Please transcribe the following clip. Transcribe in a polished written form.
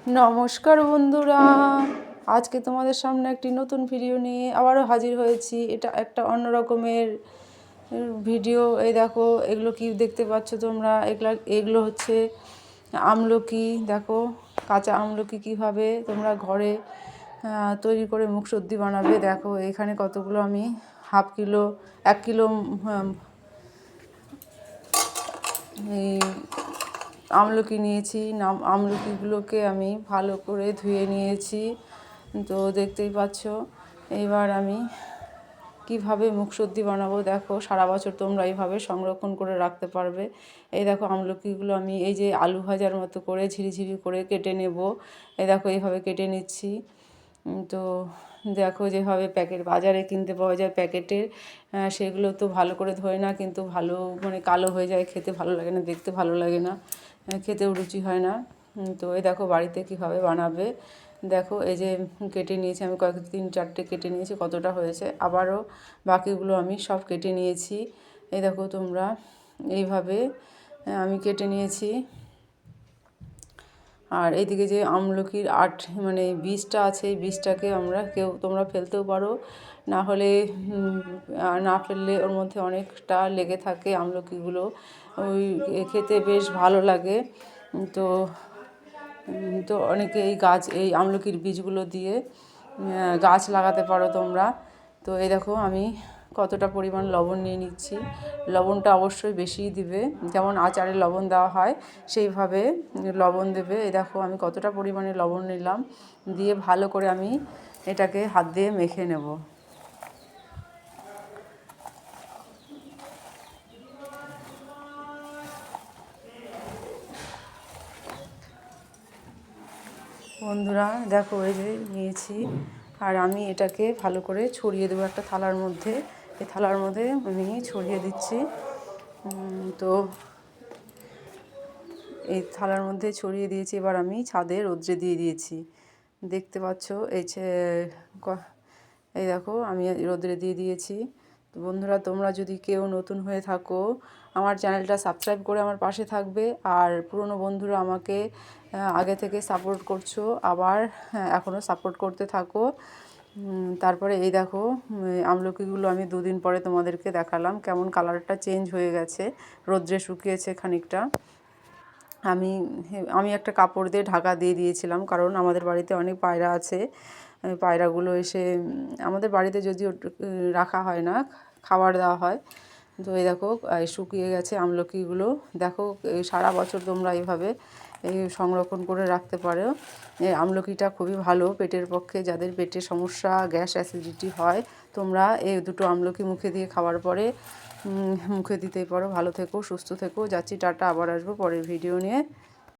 নমস্কার বন্ধুরা, আজকে তোমাদের সামনে একটি নতুন ভিডিও নিয়ে আবারও হাজির হয়েছি। এটা একটা অন্য রকমের ভিডিও। এই দেখো, এগুলো কি দেখতে পাচ্ছ তোমরা? এগুলো হচ্ছে আমলকি। দেখো, কাঁচা আমলকি কীভাবে তোমরা ঘরে তৈরি করে মুখশুদ্ধি বানাবে। দেখো এখানে কতগুলো আমি হাফ কিলো 1 কিলো এই আমলকি নিয়েছি। আমলকিগুলোকে আমি ভালো করে ধুয়ে নিয়েছি, তো দেখতেই পাচ্ছ। এবার আমি কিভাবে মুখশুদ্ধি বানাবো দেখো। সারা বছর তোমরা এইভাবে সংরক্ষণ করে রাখতে পারবে। এই দেখো, আমলকিগুলো আমি এই যে আলু ভাজার মতো করে ঝিরিঝিরি করে কেটে নেব। এই দেখো, এইভাবে কেটে নিচ্ছি। তো দেখো, যেভাবে বাজারে কিনতে পাওয়া যায় প্যাকেটের, সেগুলো তো ভালো করে ধোয় না, কিন্তু ভালো মানে কালো হয়ে যায়, খেতে ভালো লাগে না, দেখতে ভালো লাগে না, খেতেও রুচি হয় না। তো এই দেখো বাড়িতে কীভাবে বানাবে। দেখো, এই যে কেটে নিয়েছি আমি 3-4টে কেটে নিয়েছি, কতটা হয়েছে। আবারও বাকিগুলো আমি সব কেটে নিয়েছি। এই দেখো তোমরা, এইভাবে আমি কেটে নিয়েছি। আর এইদিকে যে আমলকির মানে বীজটা আছে, এই বীজটাকে তোমরা ফেলতেও পারো, না হলে না ফেললে ওর মধ্যে অনেকটা লেগে থাকে আমলকিগুলো, ওই খেতে বেশ ভালো লাগে। তো তো অনেকে এই আমলকির বীজগুলো দিয়ে গাছ লাগাতে পারো তোমরা। তো এই দেখো, আমি কতটা পরিমাণ লবণ নিয়ে নিচ্ছি। লবণটা অবশ্যই বেশিই দিবে, যেমন আচারে লবণ দেওয়া হয় সেইভাবে লবণ দেবে। এই দেখো, আমি কতটা পরিমাণে লবণ নিলাম, দিয়ে ভালো করে আমি এটাকে হাত দিয়ে মেখে নেব। বন্ধুরা দেখো, এই যে নিয়েছি, আর আমি এটাকে ভালো করে ছড়িয়ে দেবো একটা থালার মধ্যে। এই থালার মধ্যে আমি ছড়িয়ে দিচ্ছি। তো এই থালার মধ্যে ছড়িয়ে দিয়েছি। এবার আমি ছাদে রোদ্রে দিয়ে দিয়েছি, দেখতে পাচ্ছ। এই দেখো, আমি রোদ্রে দিয়ে দিয়েছি। তো বন্ধুরা, তোমরা যদি কেউ নতুন হয়ে থাকো, আমার চ্যানেলটা সাবস্ক্রাইব করে আমার পাশে থাকবে। আর পুরনো বন্ধুরা আমাকে আগে থেকে সাপোর্ট করছো, আবার এখনও সাপোর্ট করতে থাকো। তারপরে এই দেখো, আমলকিগুলো আমি 2 দিন পরে তোমাদেরকে দেখালাম কেমন কালারটা চেঞ্জ হয়ে গেছে, রোদ্রে শুকিয়েছে খানিকটা। আমি আমি একটা কাপড় দিয়ে ঢাকা দিয়ে দিয়েছিলাম, কারণ আমাদের বাড়িতে অনেক পায়রা আছে। পায়রাগুলো এসে আমাদের বাড়িতে যদিও রাখা হয় না, খাবার দেওয়া হয়। তো এই দেখো, শুকিয়ে গেছে আমলকিগুলো। দেখো, সারা বছর তোমরা এইভাবে সংরক্ষণ করে রাখতে পারো। এই আমলকিটা খুবই ভালো পেটের পক্ষে। যাদের পেটের সমস্যা, গ্যাস অ্যাসিডিটি হয়, তোমরা এই দুটো আমলকি মুখে দিয়ে খাওয়ার পরে মুখে দিতেই পারো। ভালো থেকো, সুস্থ থেকো। যাচ্ছি, টাটা। আবার আসবো পরের ভিডিও নিয়ে।